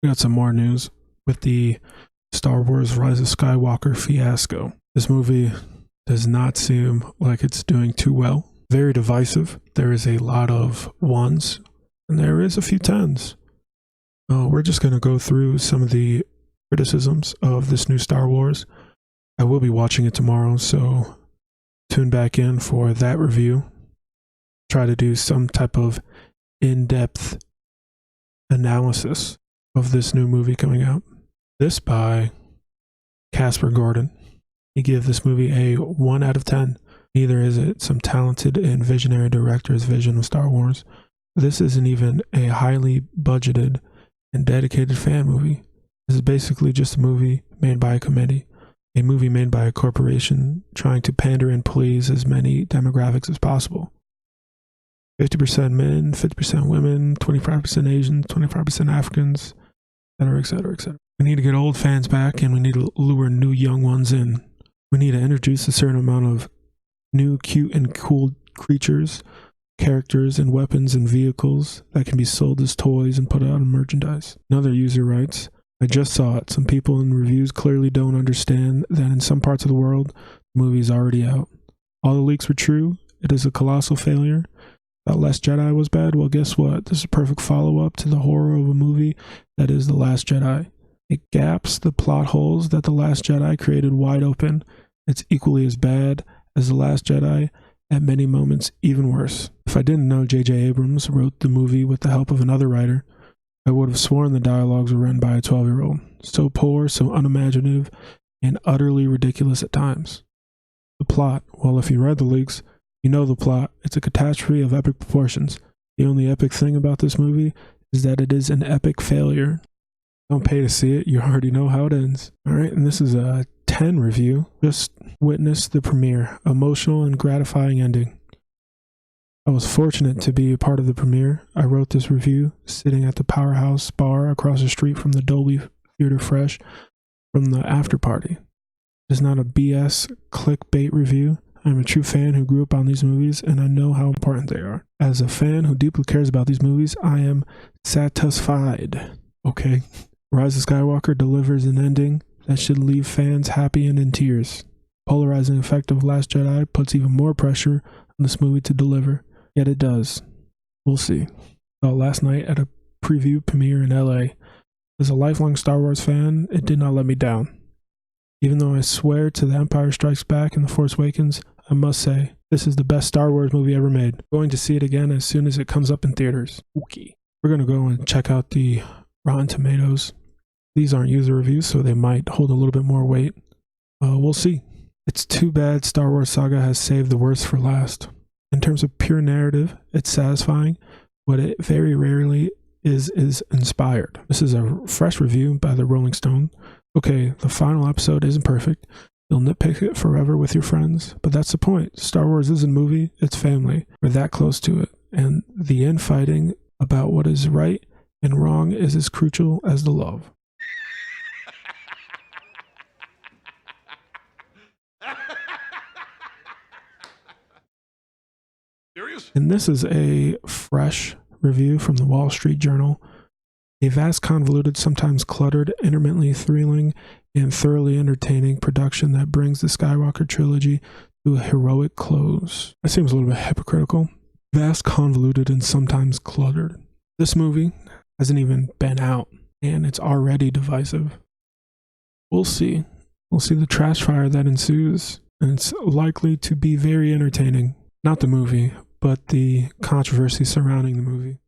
We got some more news with the Star Wars Rise of Skywalker fiasco. This movie does not seem like it's doing too well. Very divisive. There is a lot of ones and there is a few tens. We're just going to go through some of the criticisms of this new Star Wars. I will be watching it tomorrow, so tune back in for that review. Try to do some type of in-depth analysis of this new movie coming out. This by Casper Gordon. He gave this movie a 1 out of 10. Neither is it some talented and visionary director's vision of Star Wars. This isn't even a highly budgeted and dedicated fan movie. This is basically just a movie made by a committee, a movie made by a corporation trying to pander and please as many demographics as possible. 50% men, 50% women, 25% Asians, 25% Africans, etc., etc., etc. We need to get old fans back and we need to lure new young ones in. We need to introduce a certain amount of new, cute, and cool creatures, characters, and weapons and vehicles that can be sold as toys and put out in merchandise. Another user writes, I just saw it. Some people in reviews clearly don't understand that in some parts of the world, the movie is already out. All the leaks were true. It is a colossal failure. That Last Jedi was bad. Well, guess what? This is a perfect follow-up to the horror of a movie that is The Last Jedi. It gaps the plot holes that The Last Jedi created wide open. It's equally as bad as The Last Jedi, at many moments even worse. If I didn't know J.J. Abrams wrote the movie with the help of another writer, I would have sworn the dialogues were written by a 12-year-old. So poor, so unimaginative, and utterly ridiculous at times. The plot, well, if you read the leaks, you know the plot. It's a catastrophe of epic proportions. The only epic thing about this movie is that it is an epic failure. Don't pay to see it, you already know how it ends. Alright, and this is a 10 review. Just witness the premiere. Emotional and gratifying ending. I was fortunate to be a part of the premiere. I wrote this review sitting at the Powerhouse bar across the street from the Dolby Theater Fresh from the after party. It's not a BS clickbait review. I'm a true fan who grew up on these movies and I know how important they are. As a fan who deeply cares about these movies, I am satisfied. Okay. Rise of Skywalker delivers an ending that should leave fans happy and in tears. Polarizing effect of Last Jedi puts even more pressure on this movie to deliver. Yet it does. We'll see. Last night at a preview premiere in LA. As a lifelong Star Wars fan, it did not let me down. Even though I swear to The Empire Strikes Back and The Force Awakens, I must say, this is the best Star Wars movie ever made. Going to see it again as soon as it comes up in theaters. Okay. We're going to go and check out the Rotten Tomatoes. These aren't user reviews, so they might hold a little bit more weight. We'll see. It's too bad Star Wars Saga has saved the worst for last. In terms of pure narrative, it's satisfying. What it very rarely is inspired. This is a fresh review by the Rolling Stone. Okay, the final episode isn't perfect. You'll nitpick it forever with your friends, but that's the point. Star Wars isn't a movie, it's family. We're that close to it. And the infighting about what is right and wrong is as crucial as the love. And this is a fresh review from the Wall Street Journal. A vast, convoluted, sometimes cluttered, intermittently thrilling, and thoroughly entertaining production that brings the Skywalker trilogy to a heroic close. That seems a little bit hypocritical. Vast, convoluted, and sometimes cluttered. This movie hasn't even been out, and it's already divisive. We'll see. We'll see the trash fire that ensues, and it's likely to be very entertaining. Not the movie, but the controversy surrounding the movie.